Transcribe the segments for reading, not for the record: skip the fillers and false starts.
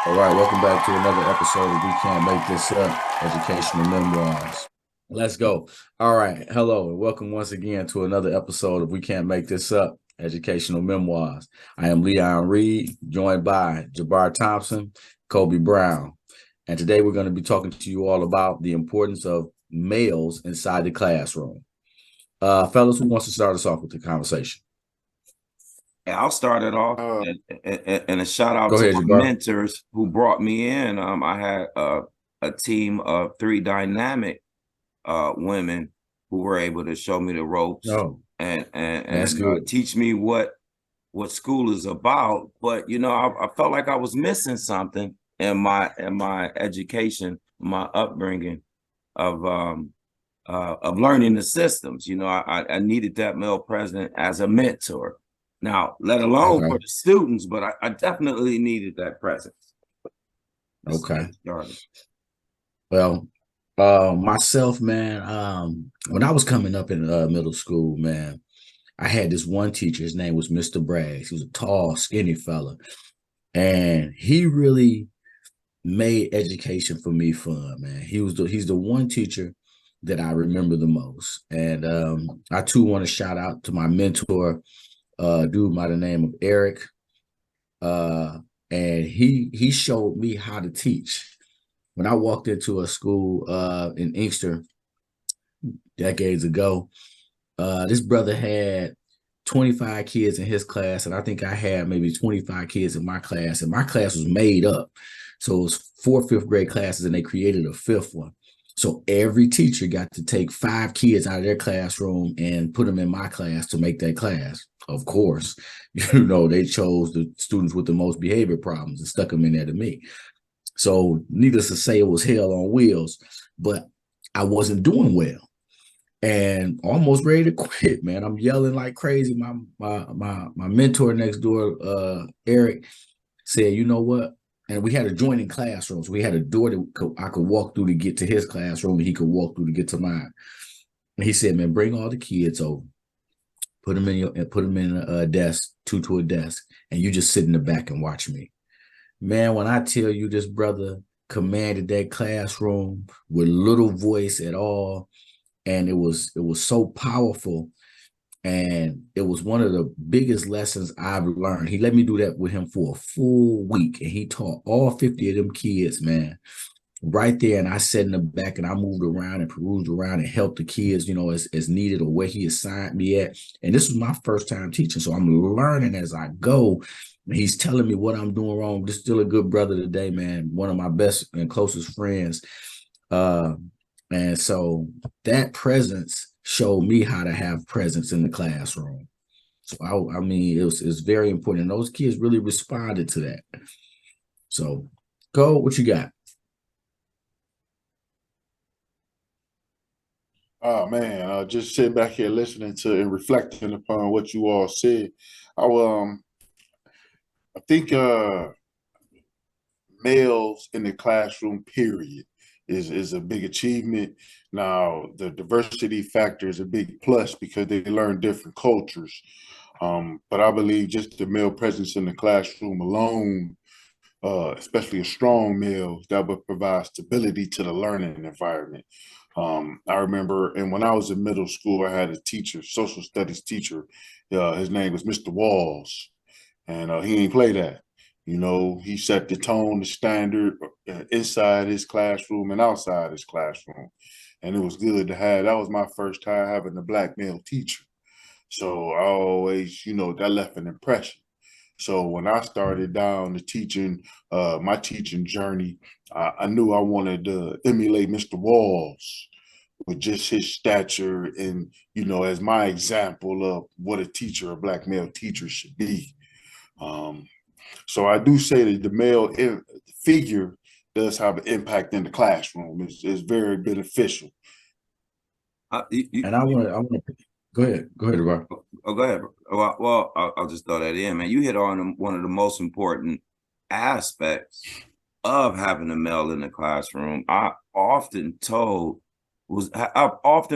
All right, welcome back to another episode of We Can't Make This Up, Educational Memoirs. Let's go. All right, hello, and welcome once again to another episode of We Can't Make This Up, Educational Memoirs. I am Leon Reed, joined by Jabbar Thompson, Kobie Brown. And today we're going to be talking to you all about the importance of males inside the classroom. Fellas, who wants to start us off with the conversation? Yeah, I'll start it off, and a shout out Go to ahead, my Jabbar. mentors who brought me in. I had a team of three dynamic women who were able to show me the ropes Oh, and that's good. teach me what school is about. But I felt like I was missing something in my education, my upbringing of learning the systems. I needed that male president as a mentor. Now, let alone for Okay, the students, but I definitely needed that presence. Let's okay. get it started. Well, myself, man, when I was coming up in middle school, man, I had this one teacher. His name was Mr. Braggs. He was a tall, skinny fella, and he really made education for me fun, man. He's the one teacher that I remember the most. And I too want to shout out to my mentor, dude by the name of Eric. Uh, and he showed me how to teach. When I walked into a school in Inkster decades ago, this brother had 25 kids in his class, and I think I had maybe 25 kids in my class, and my class was made up. So it was four fifth grade classes, and they created a fifth one. So every teacher got to take 5 kids out of their classroom and put them in my class to make that class. Of course, they chose the students with the most behavior problems and stuck them in there to me. So needless to say, it was hell on wheels, but I wasn't doing well and almost ready to quit, man. I'm yelling like crazy. My mentor next door, Eric, said, you know what? And we had adjoining classrooms. So we had a door that I could walk through to get to his classroom, and he could walk through to get to mine. And he said, man, bring all the kids over, put them in a desk, two to a desk, and you just sit in the back and watch me. Man, when I tell you this brother commanded that classroom with little voice at all, and it was so powerful, and it was one of the biggest lessons I've learned. He let me do that with him for a full week, and he taught all 50 of them kids, man, right there. And I sat in the back and I moved around and perused around and helped the kids, as needed or where he assigned me at. And this was my first time teaching, so I'm learning as I go. And he's telling me what I'm doing wrong. This is still a good brother today, man. One of my best and closest friends. Uh, and so that presence showed me how to have presence in the classroom. So I mean, it's very important. And those kids really responded to that. So, go, what you got? Oh man, just sitting back here listening to and reflecting upon what you all said. I think males in the classroom, period, is a big achievement. Now, the diversity factor is a big plus because they learn different cultures. But I believe just the male presence in the classroom alone, especially a strong male, that would provide stability to the learning environment. I remember, and when I was in middle school, I had a teacher, social studies teacher. His name was Mr. Walls, and he ain't play that. He set the tone, the standard inside his classroom and outside his classroom, and it was good to have. That was my first time having a black male teacher, so I always, that left an impression. So when I started down the teaching, my teaching journey, I knew I wanted to emulate Mr. Walls with just his stature and, as my example of what a teacher, a black male teacher should be. Um, so I do say that the male figure does have an impact in the classroom. It's very beneficial. And I want to go ahead, Rob. Oh, go ahead. Well, I'll just throw that in, man. You hit on one of the most important aspects of having a male in the classroom. I've often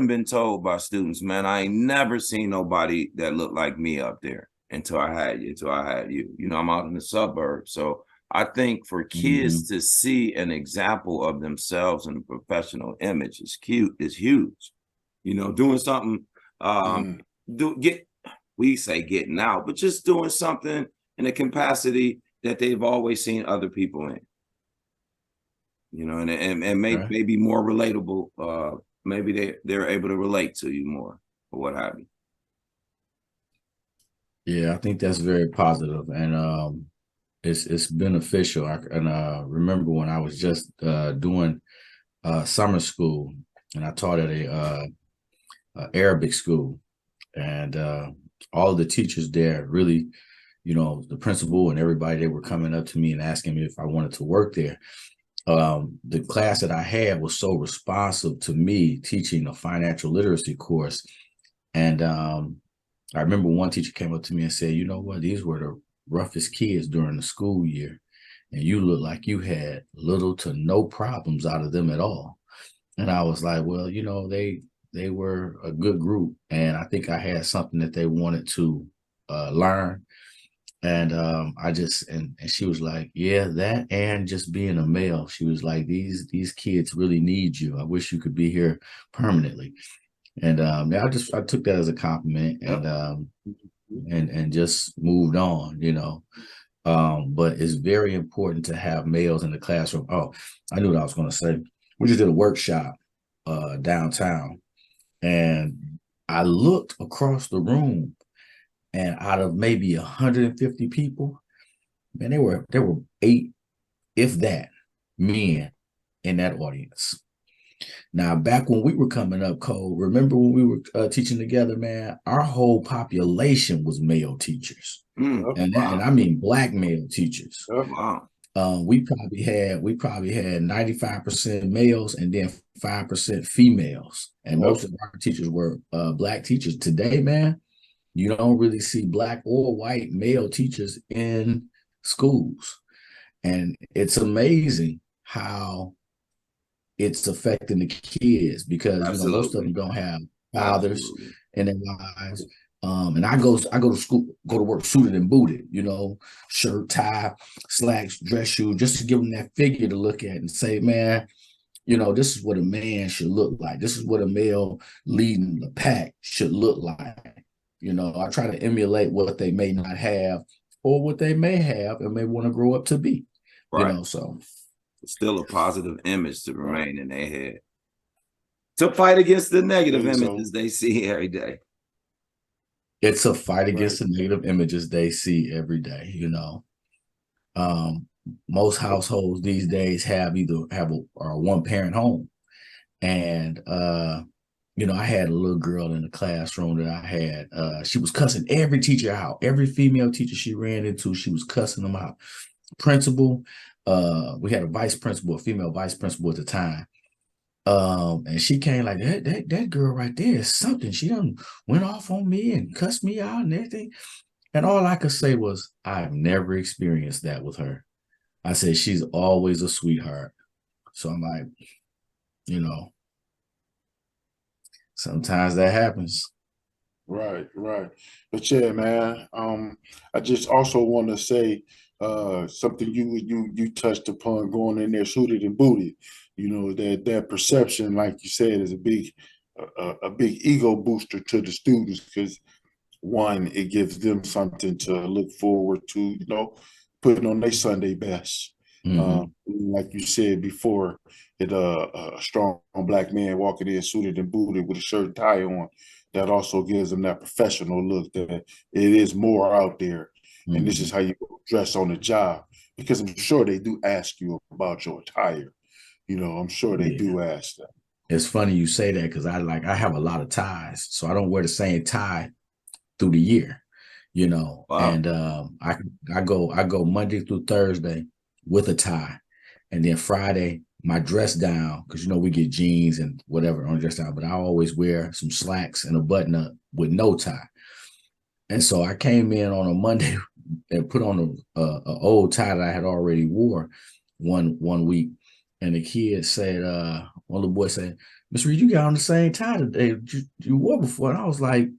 been told by students, man, I ain't never seen nobody that looked like me up there until I had you. I'm out in the suburbs, so I think for Mm-hmm. kids to see an example of themselves in a professional image is huge. You know, doing something, Mm. we say getting out, but just doing something in a capacity that they've always seen other people in. You know, and Okay. maybe more relatable. Maybe they're able to relate to you more or what have you. Yeah, I think that's very positive, and it's beneficial. And remember when I was just doing summer school, and I taught at a Arabic school, and all of the teachers there really, the principal and everybody, they were coming up to me and asking me if I wanted to work there. The class that I had was so responsive to me teaching a financial literacy course, and I remember one teacher came up to me and said, "You know what? These were the roughest kids during the school year, and you look like you had little to no problems out of them at all." And I was like, "Well, they were a good group, and I think I had something that they wanted to learn." And and she was like, "Yeah, that and just being a male." She was like, "These kids really need you. I wish you could be here permanently." And yeah, I took that as a compliment, Yep. and just moved on, But it's very important to have males in the classroom. Oh, I knew what I was going to say. We just did a workshop downtown, and I looked across the room, and out of maybe 150 people, man, there were 8, if that, men in that audience. Now, back when we were coming up, Cole, remember when we were teaching together, man, our whole population was male teachers. Yep. And I mean black male teachers. Yep. Wow. We probably had 95% males and then 5% females. And Yep. most of our teachers were black teachers. Today, man, you don't really see black or white male teachers in schools. And it's amazing how it's affecting the kids because most of them Absolutely. don't have fathers Absolutely. in their lives. And I go to school, go to work suited and booted, shirt, tie, slacks, dress shoes, just to give them that figure to look at and say, man, this is what a man should look like. This is what a male leading the pack should look like. I try to emulate what they may not have or what they may have and may want to grow up to be, Right. so. Still a positive image to remain in their head. To fight against the negative images they see every day. It's a fight against Right. the negative images they see every day, Most households these days have a one parent home. And I had a little girl in the classroom that I had. She was cussing every teacher out. Every female teacher she ran into, she was cussing them out. Principal, we had a female vice principal at the time. And she came like that girl right there is something. She done went off on me and cussed me out and everything. And all I could say was, I've never experienced that with her. I said, she's always a sweetheart. So I'm like, sometimes that happens. Right. But yeah, man. I just also want to say something you touched upon going in there suited and booted. That perception, like you said, is a big ego booster to the students because one, it gives them something to look forward to, putting on their Sunday best. Mm-hmm. Like you said before, a strong black man walking in suited and booted with a shirt and tie on, that also gives them that professional look that it is more out there. And this Mm-hmm. is how you dress on the job. Because I'm sure they do ask you about your attire. I'm sure they Yeah. do ask that. It's funny you say that because I have a lot of ties. So I don't wear the same tie through the year, Wow. and I go Monday through Thursday with a tie, and then Friday my dress down because we get jeans and whatever on dress down, but I always wear some slacks and a button up with no tie. And so I came in on a Monday and put on a old tie that I had already wore one week, and the kid said, one little boy said, "Mr. Reed, you got on the same tie today you wore before," and I was like,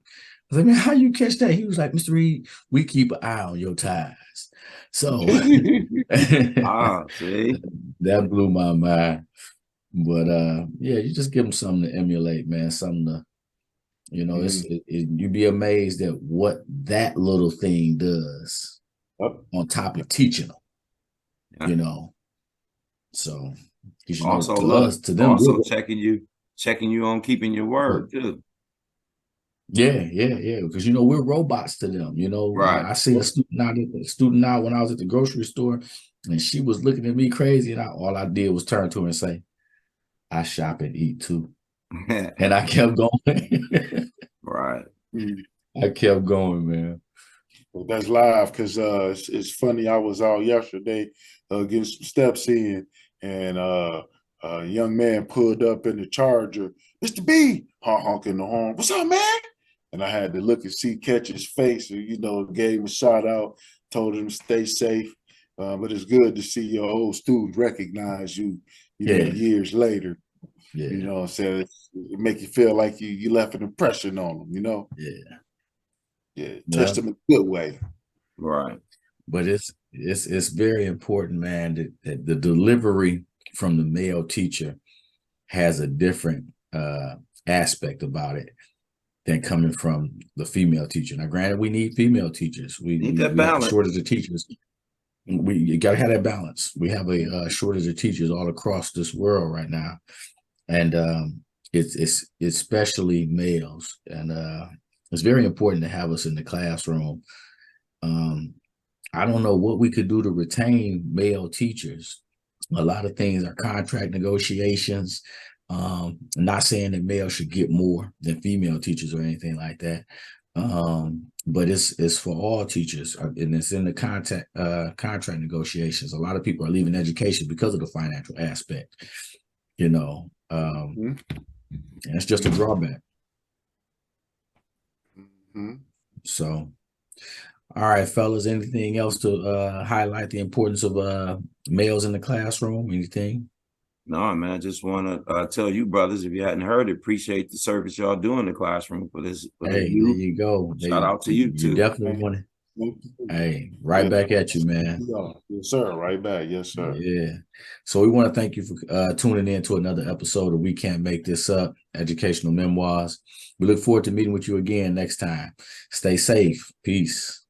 man, how you catch that? He was like, "Mr. Reed, we keep an eye on your ties." So See, that blew my mind. But yeah, you just give them something to emulate, man. Something to, you'd be amazed at what that little thing does on top of teaching them, yeah. So, because Also, to them, also checking you on keeping your word too. Yeah. Because we're robots to them. Right. I seen a student out when I was at the grocery store, and she was looking at me crazy, and all I did was turn to her and say, "I shop and eat too," and I kept going. Right. I kept going, man. Well, that's live because it's funny. I was out yesterday getting some steps in, and a young man pulled up in the Charger. Mr. B, honking the horn. What's up, man? And I had to look and catch his face, and gave him a shout out, told him to stay safe. But it's good to see your old students recognize you, years later. Yeah. You know what I'm saying? It make you feel like you left an impression on them, Yeah. Yeah, touched them in a good way. Right. But it's very important, man, that the delivery from the male teacher has a different aspect about it than coming from the female teacher. Now, granted, we need female teachers. We that have balance. a shortage of teachers. You got to have that balance. We have a shortage of teachers all across this world right now, and it's especially males, and it's very important to have us in the classroom. I don't know what we could do to retain male teachers. A lot of things are contract negotiations. Not saying that males should get more than female teachers or anything like that. But it's for all teachers, and it's in the contract negotiations. A lot of people are leaving education because of the financial aspect, and it's just a drawback. So, all right, fellas, anything else to highlight the importance of males in the classroom? Anything? No, man, I just want to tell you, brothers, if you hadn't heard it, appreciate the service y'all do in the classroom for this. Hey, there you go. Shout out to you too. You definitely want to. Hey, right back at you, man. Yes, sir. Right back. Yes, sir. Yeah. So we want to thank you for tuning in to another episode of We Can't Make This Up, Educational Memoirs. We look forward to meeting with you again next time. Stay safe. Peace.